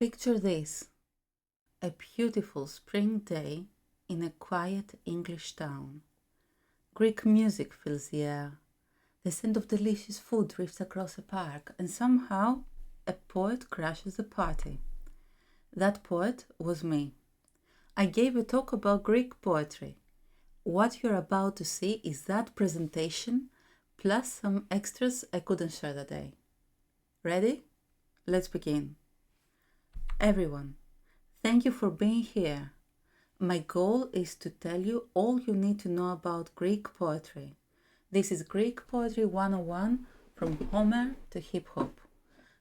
Picture this: a beautiful spring day in a quiet English town. Greek music fills the air. The scent of delicious food drifts across a park, and somehow a poet crashes the party. That poet was me. I gave a talk about Greek poetry. What you're about to see is that presentation plus some extras I couldn't share that day. Ready? Let's begin. Everyone, thank you for being here. My goal is to tell you all you need to know about Greek poetry. This is Greek Poetry 101 from Homer to hip hop.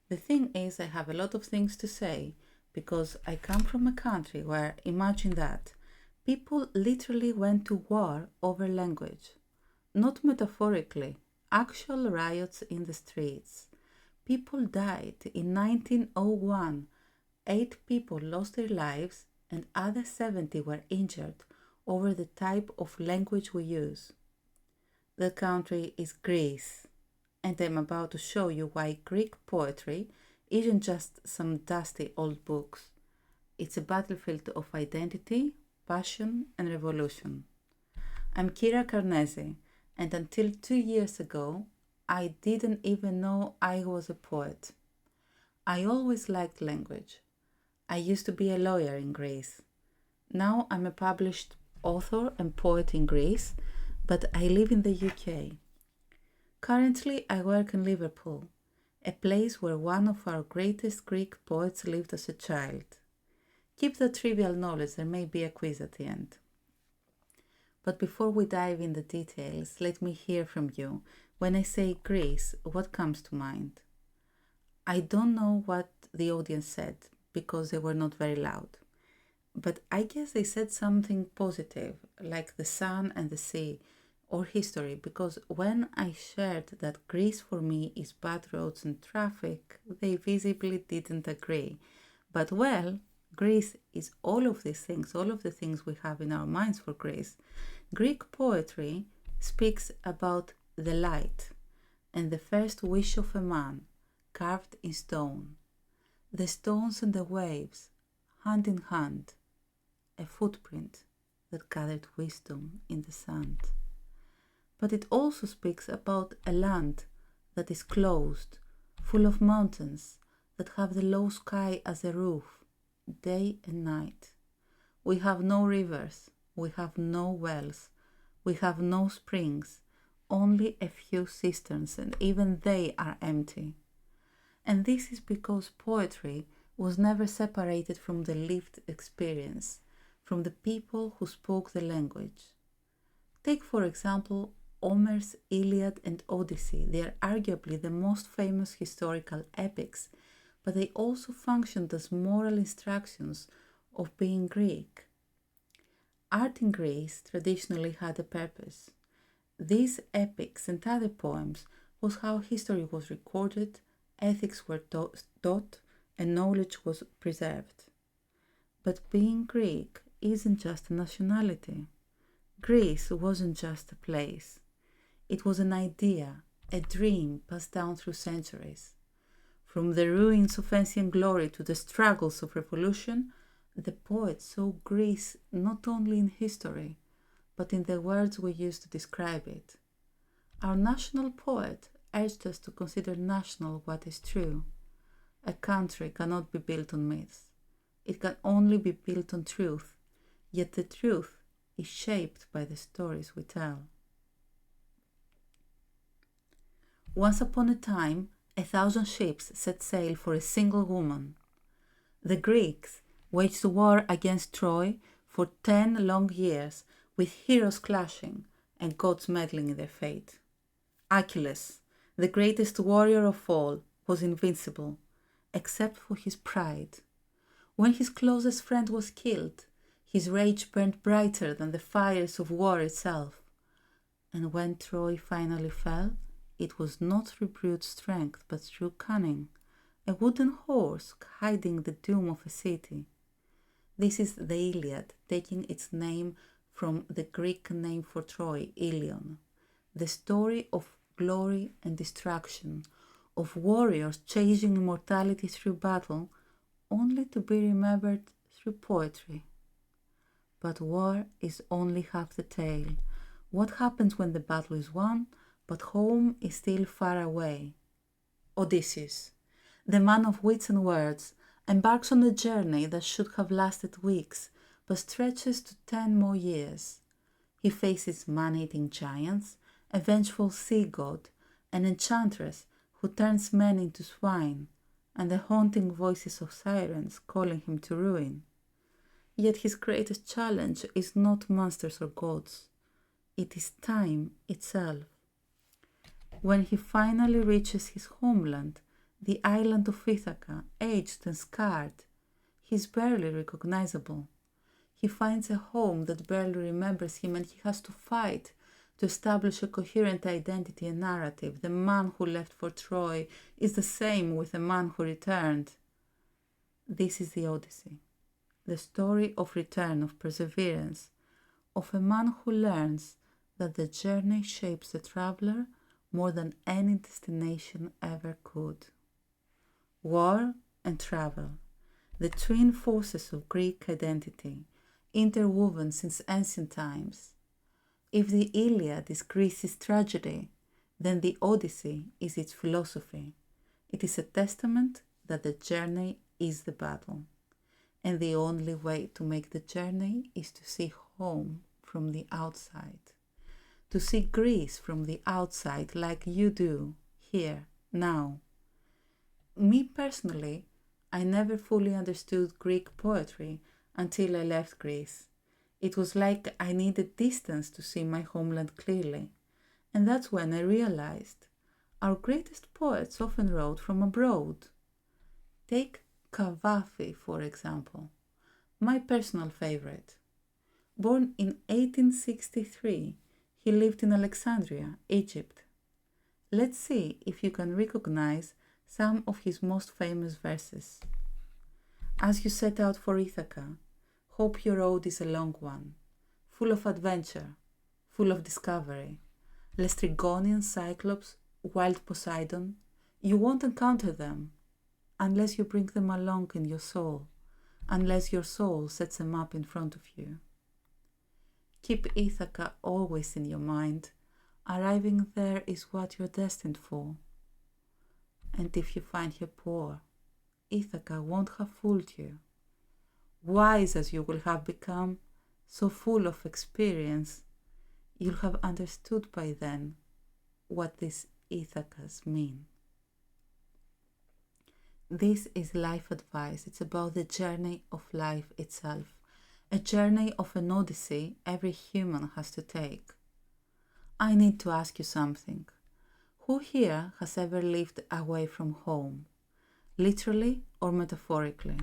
The thing is, I have a lot of things to say because I come from a country where, imagine that, people literally went to war over language. Not metaphorically, actual riots in the streets. People died in 1901. 8 people lost their lives and other 70 were injured over the type of language we use. The country is Greece, and I'm about to show you why Greek poetry isn't just some dusty old books. It's a battlefield of identity, passion, and revolution. I'm Kira Karnezi, and until 2 years ago, I didn't even know I was a poet. I always liked language. I used to be a lawyer in Greece. Now I'm a published author and poet in Greece, but I live in the UK. Currently, I work in Liverpool, a place where one of our greatest Greek poets lived as a child. Keep the trivial knowledge, there may be a quiz at the end. But before we dive in the details, let me hear from you. When I say Greece, what comes to mind? I don't know what the audience said because they were not very loud. But I guess they said something positive, like the sun and the sea, or history, because when I shared that Greece for me is bad roads and traffic, they visibly didn't agree. But well, Greece is all of these things, all of the things we have in our minds for Greece. Greek poetry speaks about the light and the first wish of a man, carved in stone. The stones and the waves, hand in hand, a footprint that gathered wisdom in the sand. But it also speaks about a land that is closed, full of mountains that have the low sky as a roof, day and night. We have no rivers, we have no wells, we have no springs, only a few cisterns, and even they are empty. And this is because poetry was never separated from the lived experience, from the people who spoke the language. Take, for example, Homer's Iliad and Odyssey. They are arguably the most famous historical epics, but they also functioned as moral instructions of being Greek. Art in Greece traditionally had a purpose. These epics and other poems was how history was recorded, ethics were taught, and knowledge was preserved. But being Greek isn't just a nationality. Greece wasn't just a place. It was an idea, a dream passed down through centuries. From the ruins of ancient glory to the struggles of revolution, the poets saw Greece not only in history, but in the words we use to describe it. Our national poet urged us to consider national what is true. A country cannot be built on myths. It can only be built on truth, yet the truth is shaped by the stories we tell. Once upon a time, 1,000 ships set sail for a single woman. The Greeks waged war against Troy for 10 long years, with heroes clashing and gods meddling in their fate. Achilles, the greatest warrior of all, was invincible, except for his pride. When his closest friend was killed, his rage burned brighter than the fires of war itself. And when Troy finally fell, it was not through brute strength, but through cunning, a wooden horse hiding the doom of a city. This is the Iliad, taking its name from the Greek name for Troy, Ilion, the story of glory and destruction, of warriors chasing immortality through battle, only to be remembered through poetry. But war is only half the tale. What happens when the battle is won, but home is still far away? Odysseus, the man of wits and words, embarks on a journey that should have lasted weeks, but stretches to 10 more years. He faces man-eating giants, a vengeful sea god, an enchantress who turns men into swine, and the haunting voices of sirens calling him to ruin. Yet his greatest challenge is not monsters or gods. It is time itself. When he finally reaches his homeland, the island of Ithaca, aged and scarred, he is barely recognizable. He finds a home that barely remembers him, and he has to fight to establish a coherent identity and narrative. The man who left for Troy is the same with the man who returned. This is the Odyssey, the story of return, of perseverance, of a man who learns that the journey shapes the traveler more than any destination ever could. War and travel, the twin forces of Greek identity, interwoven since ancient times. If the Iliad is Greece's tragedy, then the Odyssey is its philosophy. It is a testament that the journey is the battle, and the only way to make the journey is to see home from the outside, to see Greece from the outside like you do, here, now. Me personally, I never fully understood Greek poetry until I left Greece. It was like I needed distance to see my homeland clearly, and that's when I realized our greatest poets often wrote from abroad. Take Cavafy, for example, my personal favorite. Born in 1863, he lived in Alexandria, Egypt. Let's see if you can recognize some of his most famous verses. As you set out for Ithaca, hope your road is a long one, full of adventure, full of discovery. Lestrygonian Cyclops, wild Poseidon, you won't encounter them unless you bring them along in your soul, unless your soul sets them up in front of you. Keep Ithaca always in your mind. Arriving there is what you're destined for. And if you find her poor, Ithaca won't have fooled you. Wise as you will have become, so full of experience, you'll have understood by then what these Ithacas mean. This is life advice. It's about the journey of life itself, a journey of an odyssey every human has to take. I need to ask you something. Who here has ever lived away from home, literally or metaphorically?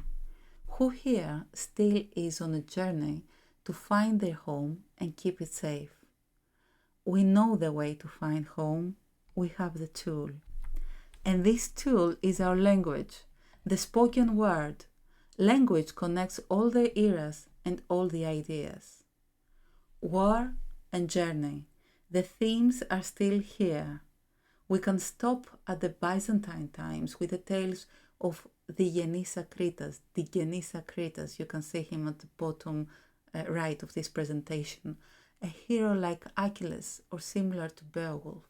Who here still is on a journey to find their home and keep it safe? We know the way to find home. We have the tool. And this tool is our language, the spoken word. Language connects all the eras and all the ideas. War and journey. The themes are still here. We can stop at the Byzantine times with the tales of the Digenis Akritas. You can see him at the bottom right of this presentation. A hero like Achilles or similar to Beowulf.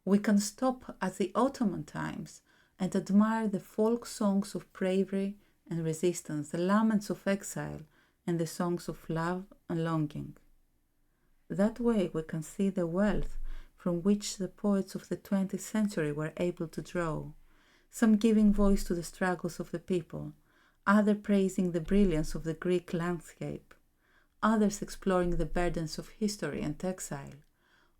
We can stop at the Ottoman times and admire the folk songs of bravery and resistance, the laments of exile and the songs of love and longing. That way we can see the wealth from which the poets of the 20th century were able to draw, some giving voice to the struggles of the people, others praising the brilliance of the Greek landscape, others exploring the burdens of history and exile,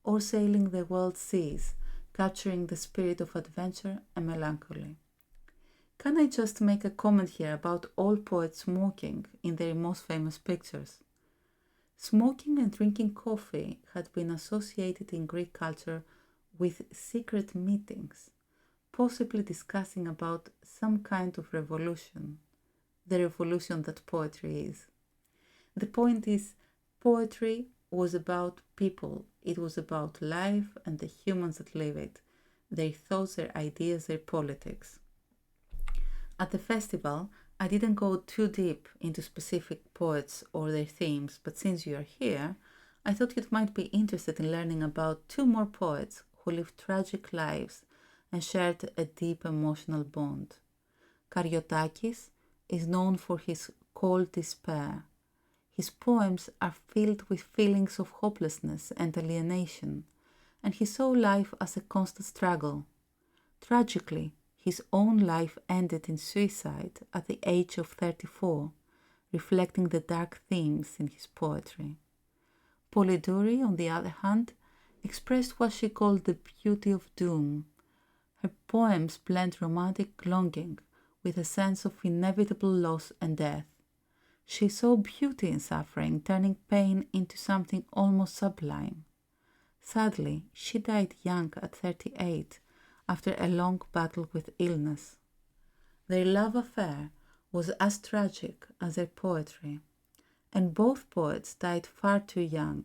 or sailing the world seas, capturing the spirit of adventure and melancholy. Can I just make a comment here about all poets smoking in their most famous pictures? Smoking and drinking coffee had been associated in Greek culture with secret meetings, possibly discussing about some kind of revolution, the revolution that poetry is. The point is, poetry was about people. It was about life and the humans that live it, their thoughts, their ideas, their politics. At the festival, I didn't go too deep into specific poets or their themes, but since you are here, I thought you might be interested in learning about two more poets who lived tragic lives and shared a deep emotional bond. Kariotakis is known for his cold despair. His poems are filled with feelings of hopelessness and alienation, and he saw life as a constant struggle. Tragically, his own life ended in suicide at the age of 34, reflecting the dark themes in his poetry. Polidori, on the other hand, expressed what she called the beauty of doom. Her poems blend romantic longing with a sense of inevitable loss and death. She saw beauty in suffering, turning pain into something almost sublime. Sadly, she died young at 38 after a long battle with illness. Their love affair was as tragic as their poetry, and both poets died far too young.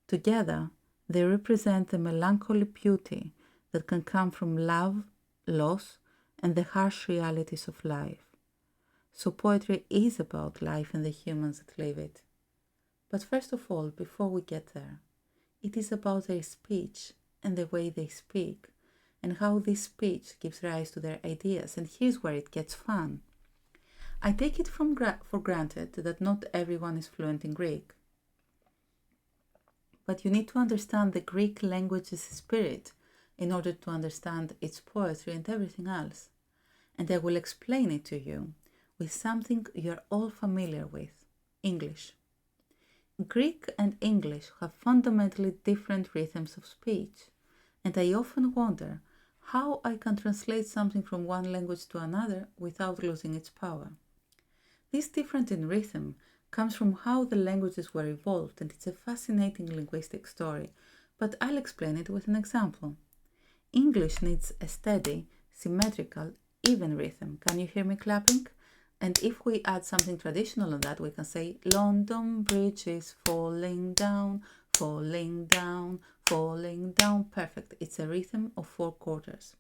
Together, they represent the melancholy beauty that can come from love, loss, and the harsh realities of life. So poetry is about life and the humans that live it. But first of all, before we get there, it is about their speech and the way they speak, and how this speech gives rise to their ideas. And here's where it gets fun. I take it for granted that not everyone is fluent in Greek. But you need to understand the Greek language's spirit in order to understand its poetry and everything else. And I will explain it to you with something you're all familiar with, English. Greek and English have fundamentally different rhythms of speech, and I often wonder how I can translate something from one language to another without losing its power. This difference in rhythm comes from how the languages were evolved, and it's a fascinating linguistic story, but I'll explain it with an example. English needs a steady, symmetrical, even rhythm. Can you hear me clapping? And if we add something traditional on that, we can say, London Bridge is falling down, falling down, falling down. Perfect. It's a rhythm of 4 quarters.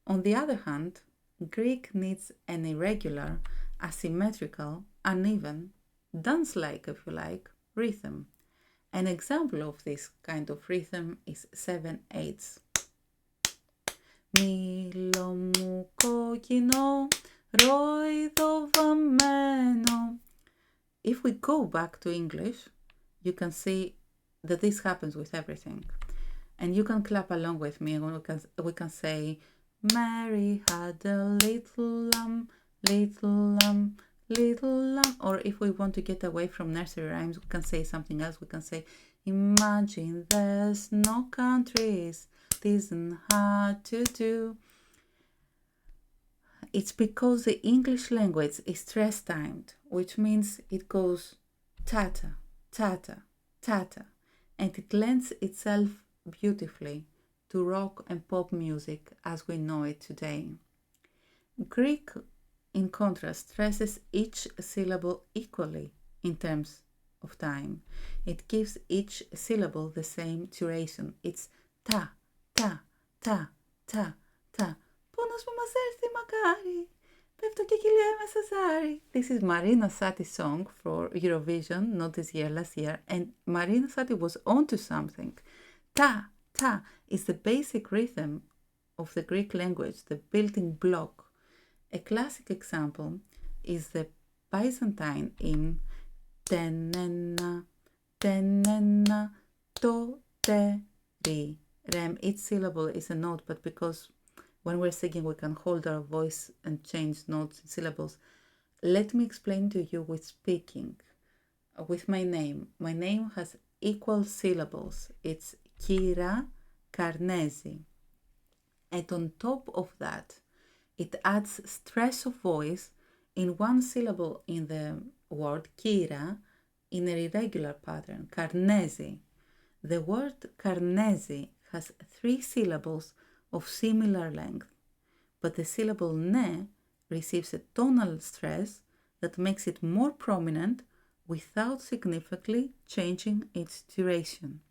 On the other hand, Greek needs an irregular, asymmetrical, uneven, dance-like, if you like, rhythm. An example of this kind of rhythm is 7/8. Μήλο μου κόκκινο, ρόιδο βαμμένο. If we go back to English, you can see that this happens with everything. And you can clap along with me, and we can say, Mary had a little lamb, little lamb, little lamb. Or if we want to get away from nursery rhymes, we can say something else. We can say, imagine there's no countries, isn't hard to do. It's because the English language is stress timed, which means it goes tata, tata, tata, and it lends itself beautifully to rock and pop music as we know it today. Greek, in contrast, stresses each syllable equally in terms of time. It gives each syllable the same duration. It's ta, ta, ta, ta, ta. Πόνος που μας έρθει μακάρι, πέφτω και κυλιέμαι σε ζάρι. This is Marina Sati's song for Eurovision, not this year, last year. And Marina Sati was onto something. Ta, ta is the basic rhythm of the Greek language, the building block. A classic example is the Byzantine in tenena, tenena, to, te, ri, rem. Each syllable is a note, but because when we're singing we can hold our voice and change notes and syllables. Let me explain to you with speaking. With my name. My name has equal syllables. It's Kira Karnezi. And on top of that, it adds stress of voice in one syllable in the word Kira in an irregular pattern, Karnezi. The word Karnezi has 3 syllables of similar length, but the syllable ne receives a tonal stress that makes it more prominent without significantly changing its duration.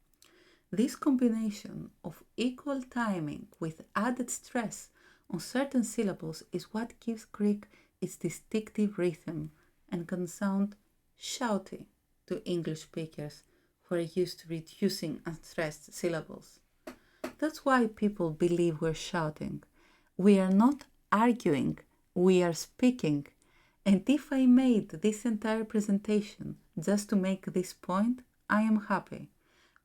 This combination of equal timing with added stress on certain syllables is what gives Greek its distinctive rhythm and can sound shouty to English speakers who are used to reducing unstressed syllables. That's why people believe we're shouting. We are not arguing, we are speaking. And if I made this entire presentation just to make this point, I am happy.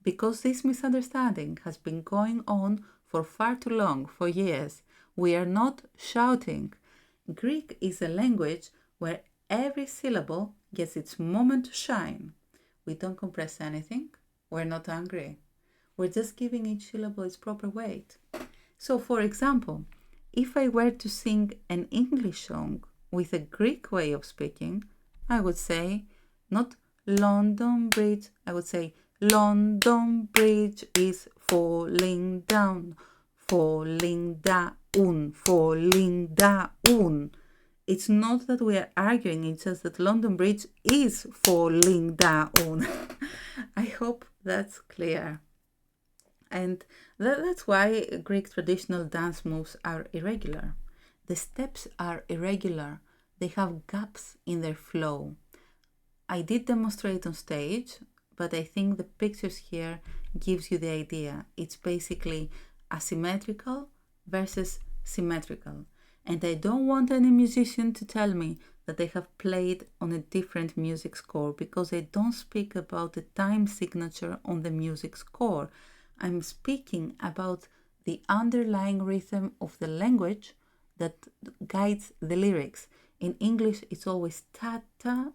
Because this misunderstanding has been going on for far too long, for years. We are not shouting. Greek is a language where every syllable gets its moment to shine. We don't compress anything. We're not angry. We're just giving each syllable its proper weight. So, for example, if I were to sing an English song with a Greek way of speaking, I would say not London Bridge, I would say London Bridge is falling down, falling down, falling down. It's not that we are arguing, it's just that London Bridge is falling down. I hope that's clear. And that's why Greek traditional dance moves are irregular. The steps are irregular. They have gaps in their flow. I did demonstrate on stage, but I think the pictures here gives you the idea. It's basically asymmetrical versus symmetrical. And I don't want any musician to tell me that they have played on a different music score, because I don't speak about the time signature on the music score. I'm speaking about the underlying rhythm of the language that guides the lyrics. In English, it's always ta-ta,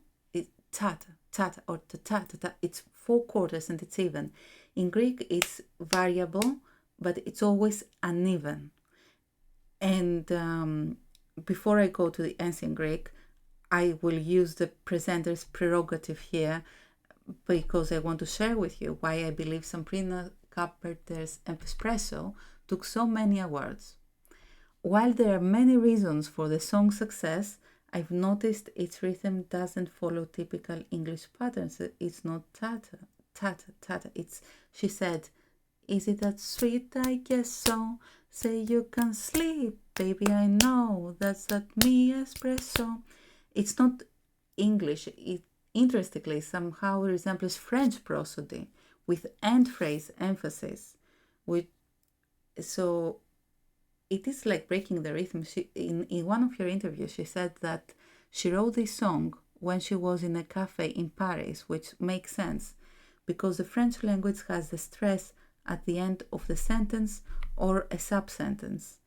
ta-ta, or ta-ta. It's 4 quarters and it's even. In Greek, it's variable, but it's always uneven. And before I go to the ancient Greek, I will use the presenter's prerogative here, because I want to share with you why I believe Sabrina Carpenter's Espresso took so many awards. While there are many reasons for the song's success, I've noticed its rhythm doesn't follow typical English patterns. It's not tata, tata, tata. She said, is it that sweet? I guess so. Say you can sleep, baby, I know. That's that me espresso. It's not English. It interestingly somehow resembles French prosody with end phrase emphasis. So it is like breaking the rhythm. In one of your interviews, she said that she wrote this song when she was in a cafe in Paris, which makes sense because the French language has the stress at the end of the sentence or a sub-sentence.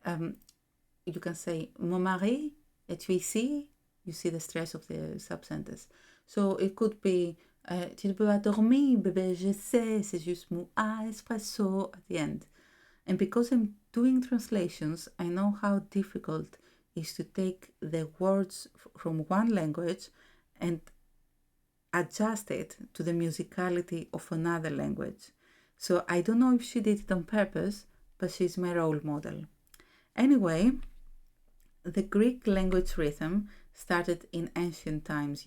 You can say, mon mari, es-tu ici? You see the stress of the sub-sentence. So it could be, tu peux dormir, bébé, je sais, c'est juste mon espresso at the end. And because I'm doing translations, I know how difficult it is to take the words from one language and adjust it to the musicality of another language. So I don't know if she did it on purpose, but she's my role model. Anyway, the Greek language rhythm started in ancient times,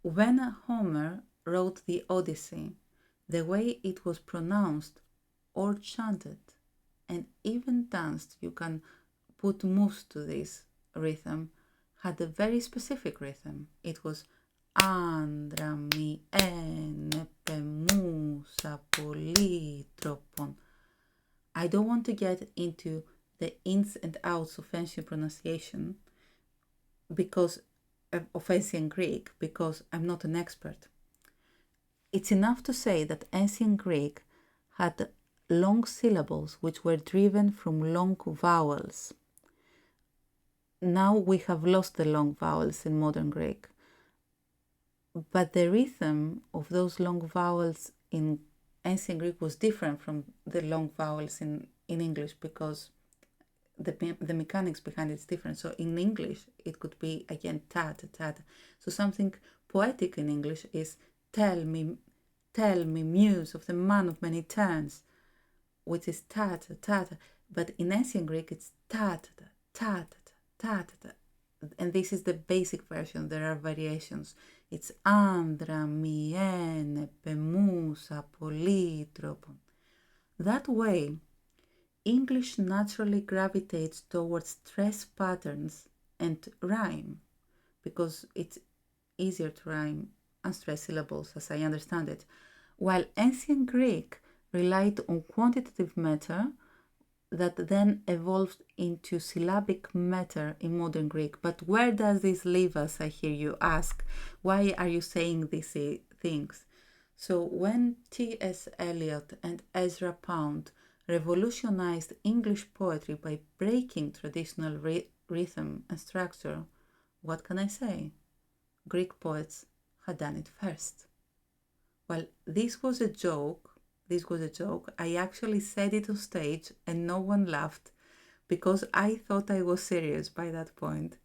When Homer wrote the Odyssey, the way it was pronounced or chanted and even danced, you can put moves to this rhythm, had a very specific rhythm. It was Andra mi enepe musa polytropon. I don't want to get into the ins and outs of ancient pronunciation because of ancient Greek, because I'm not an expert. It's enough to say that ancient Greek had long syllables which were driven from long vowels. Now we have lost the long vowels in modern Greek. But the rhythm of those long vowels in ancient Greek was different from the long vowels in English, because the mechanics behind it is different. So in English, it could be, again, ta, ta, ta, ta. So something poetic in English is tell me, muse of the man of many turns, which is ta, ta, ta, ta. But in ancient Greek, it's ta, ta, ta, ta, ta, ta, ta, ta. And this is the basic version. There are variations. It's andra mi enepe musa polytropon. That way, English naturally gravitates towards stress patterns and rhyme, because it's easier to rhyme unstressed syllables, as I understand it, while ancient Greek relied on quantitative matter that then evolved into syllabic matter in modern Greek. But where does this leave us, I hear you ask? Why are you saying these things? So when T.S. Eliot and Ezra Pound revolutionized English poetry by breaking traditional rhythm and structure, what can I say? Greek poets had done it first. Well, this was a joke. I actually said it on stage and no one laughed because I thought I was serious by that point.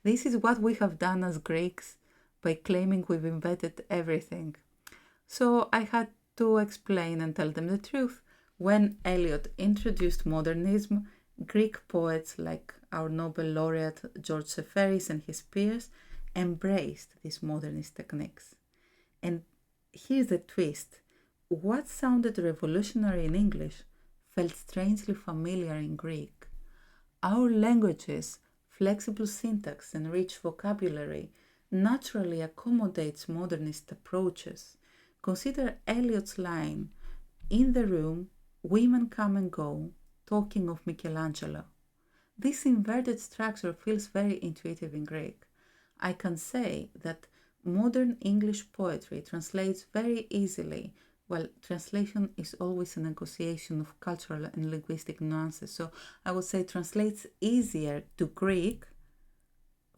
This is what we have done as Greeks by claiming we've invented everything. So I had to explain and tell them the truth. When Eliot introduced modernism, Greek poets like our Nobel laureate George Seferis and his peers embraced these modernist techniques. And here's the twist. What sounded revolutionary in English felt strangely familiar in Greek. Our language's flexible syntax and rich vocabulary naturally accommodates modernist approaches. Consider Eliot's line, "In the room, women come and go, talking of Michelangelo." This inverted structure feels very intuitive in Greek. I can say that modern English poetry translates very easily. Well, translation is always a negotiation of cultural and linguistic nuances. So I would say translates easier to Greek,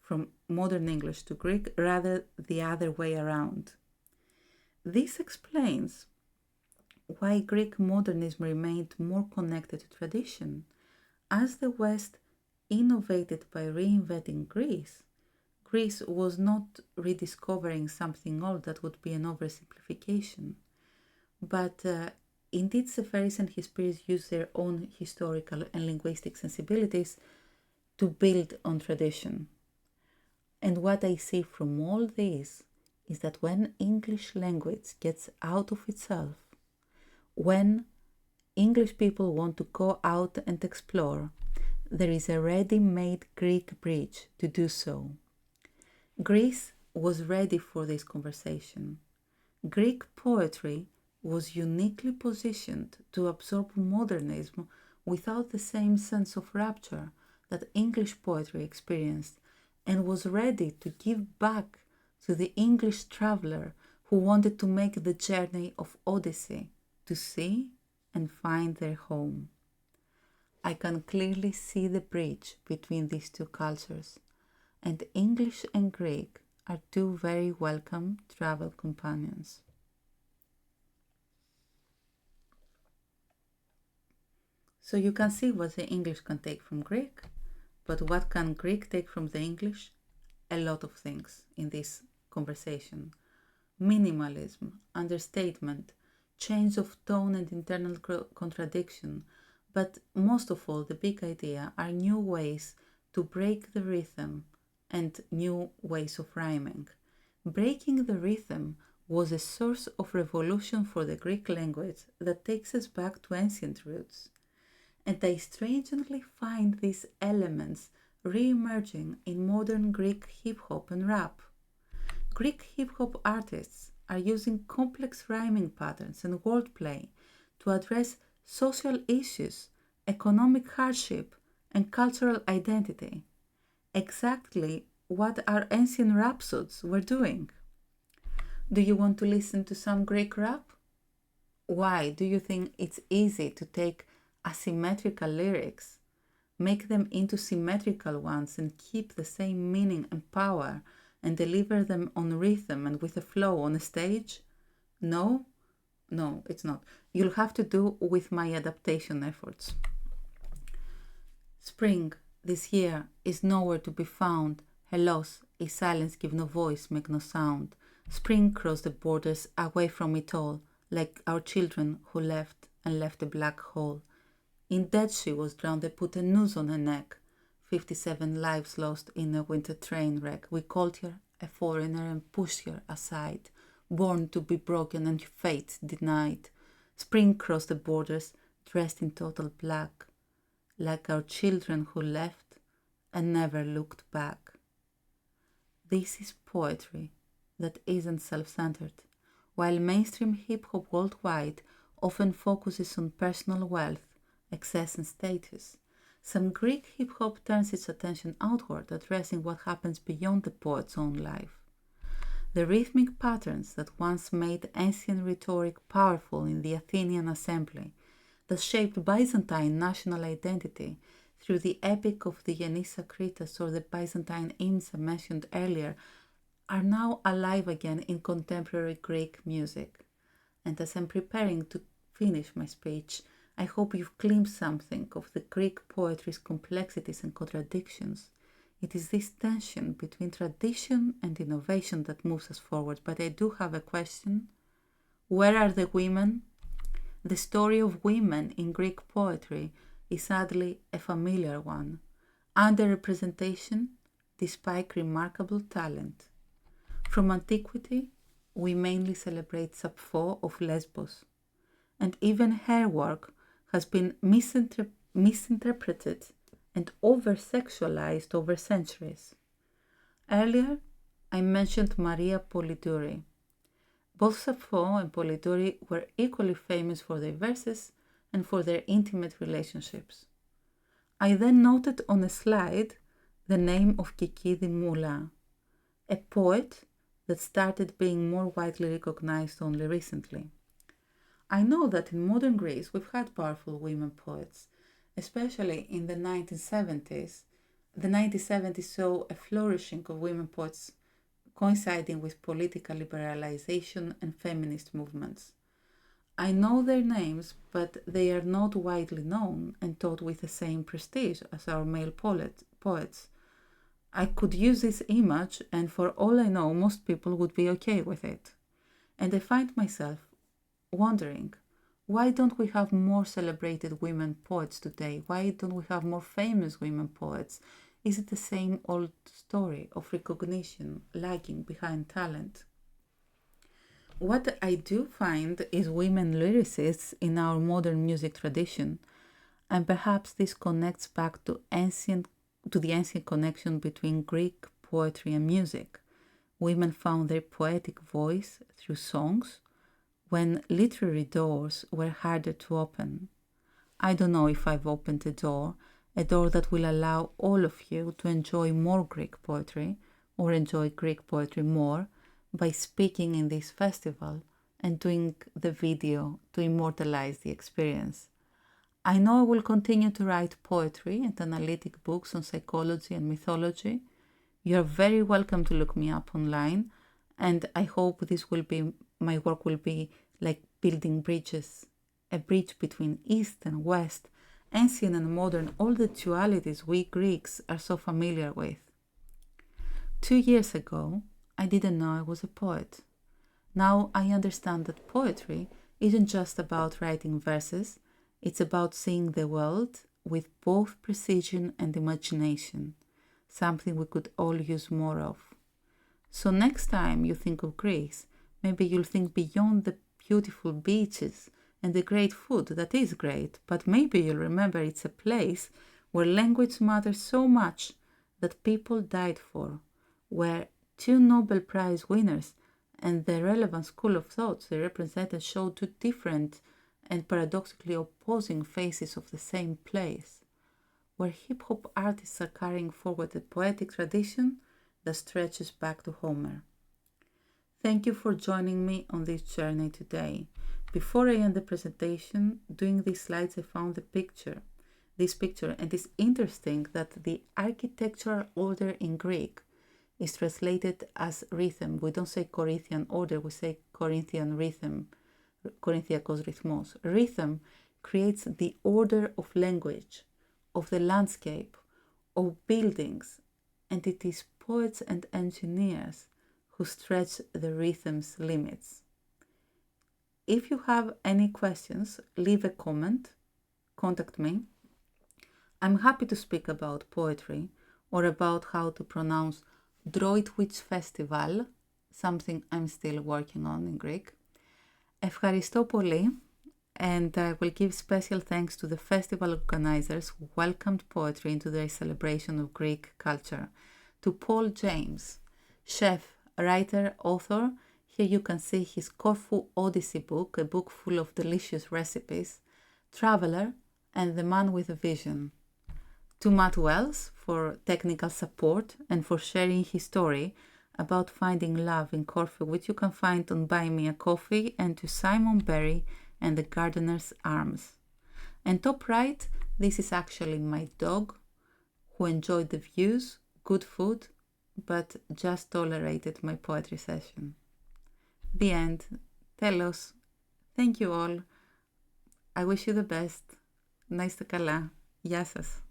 from modern English to Greek, rather the other way around. This explains why Greek modernism remained more connected to tradition. As the West innovated by reinventing Greece, Greece was not rediscovering something old. That would be an oversimplification. But indeed, Seferis and his peers used their own historical and linguistic sensibilities to build on tradition. And what I see from all this is that when English language gets out of itself, when English people want to go out and explore, there is a ready-made Greek bridge to do so. Greece was ready for this conversation. Greek poetry was uniquely positioned to absorb modernism without the same sense of rapture that English poetry experienced, and was ready to give back to the English traveler who wanted to make the journey of Odyssey to see and find their home. I can clearly see the bridge between these two cultures, and English and Greek are two very welcome travel companions. So you can see what the English can take from Greek, but what can Greek take from the English? A lot of things in this conversation. Minimalism, understatement, change of tone and internal contradiction, but most of all, the big idea are new ways to break the rhythm and new ways of rhyming. Breaking the rhythm was a source of revolution for the Greek language that takes us back to ancient roots. And I strangely find these elements re-emerging in modern Greek hip-hop and rap. Greek hip-hop artists are using complex rhyming patterns and wordplay to address social issues, economic hardship, and cultural identity. Exactly what our ancient rhapsodes were doing. Do you want to listen to some Greek rap? Why do you think it's easy to take asymmetrical lyrics, make them into symmetrical ones, and keep the same meaning and power, and deliver them on rhythm and with a flow on a stage? No, it's not. You'll have to do with my adaptation efforts. Spring this year is nowhere to be found. Hellos, is silence, give no voice, make no sound. Spring crossed the borders away from it all, like our children who left and left a black hole. In dead she was drowned, they put a noose on her neck. 57 lives lost in a winter train wreck. We called her a foreigner and pushed her aside, born to be broken and fate denied. Spring crossed the borders, dressed in total black, like our children who left and never looked back. This is poetry that isn't self-centered. While mainstream hip-hop worldwide often focuses on personal wealth, excess and status, some Greek hip-hop turns its attention outward, addressing what happens beyond the poet's own life. The rhythmic patterns that once made ancient rhetoric powerful in the Athenian assembly, that shaped Byzantine national identity through the epic of the Genisa Kritas or the Byzantine hymns I mentioned earlier, are now alive again in contemporary Greek music. And as I'm preparing to finish my speech, I hope you've glimpsed something of the Greek poetry's complexities and contradictions. It is this tension between tradition and innovation that moves us forward. But I do have a question. Where are the women? The story of women in Greek poetry is sadly a familiar one. Underrepresentation despite remarkable talent. From antiquity, we mainly celebrate Sappho of Lesbos, and even her work has been misinterpreted and over-sexualized over centuries. Earlier, I mentioned Maria Polidori. Both Sappho and Polidori were equally famous for their verses and for their intimate relationships. I then noted on a slide the name of Kikidi Moula, a poet that started being more widely recognized only recently. I know that in modern Greece we've had powerful women poets, especially in the 1970s. The 1970s saw a flourishing of women poets coinciding with political liberalization and feminist movements. I know their names, but they are not widely known and taught with the same prestige as our male poets. I could use this image, and for all I know, most people would be okay with it. And I find myself wondering, why don't we have more celebrated women poets today? Why don't we have more famous women poets? Is it the same old story of recognition lagging behind talent? What I do find is women lyricists in our modern music tradition, and perhaps this connects back to the ancient connection between Greek poetry and music. Women found their poetic voice through songs when literary doors were harder to open. I don't know if I've opened a door that will allow all of you to enjoy more Greek poetry or enjoy Greek poetry more by speaking in this festival and doing the video to immortalize the experience. I know I will continue to write poetry and analytic books on psychology and mythology. You are very welcome to look me up online, and I hope my work will be like building bridges, a bridge between East and West, ancient and modern, all the dualities we Greeks are so familiar with. 2 years ago, I didn't know I was a poet. Now I understand that poetry isn't just about writing verses, it's about seeing the world with both precision and imagination, something we could all use more of. So next time you think of Greece, maybe you'll think beyond the beautiful beaches and the great food that is great, but maybe you'll remember it's a place where language matters so much that people died for, where 2 Nobel Prize winners and the relevant school of thoughts they represented showed 2 different and paradoxically opposing faces of the same place, where hip-hop artists are carrying forward a poetic tradition that stretches back to Homer. Thank you for joining me on this journey today. Before I end the presentation, doing these slides, I found this picture, and it's interesting that the architectural order in Greek is translated as rhythm. We don't say Corinthian order, we say Corinthian rhythm, Corinthiakos rhythmos. Rhythm creates the order of language, of the landscape, of buildings, and it is poets and engineers who stretch the rhythm's limits. If you have any questions, leave a comment, contact me. I'm happy to speak about poetry or about how to pronounce Droitwitch Festival, something I'm still working on in Greek. Ευχαριστώ πολύ. And I will give special thanks to the festival organizers who welcomed poetry into their celebration of Greek culture. To Paul James, chef, writer, author. Here you can see his Corfu Odyssey book, a book full of delicious recipes, traveler, and the man with a vision. To Matt Wells for technical support and for sharing his story about finding love in Corfu, which you can find on Buy Me a Coffee, and to Simon Berry and the Gardener's Arms. And top right, this is actually my dog, who enjoyed the views, good food, but just tolerated my poetry session. The end. Τέλος. Thank you all. I wish you the best. Να είστε καλά. Γεια σας.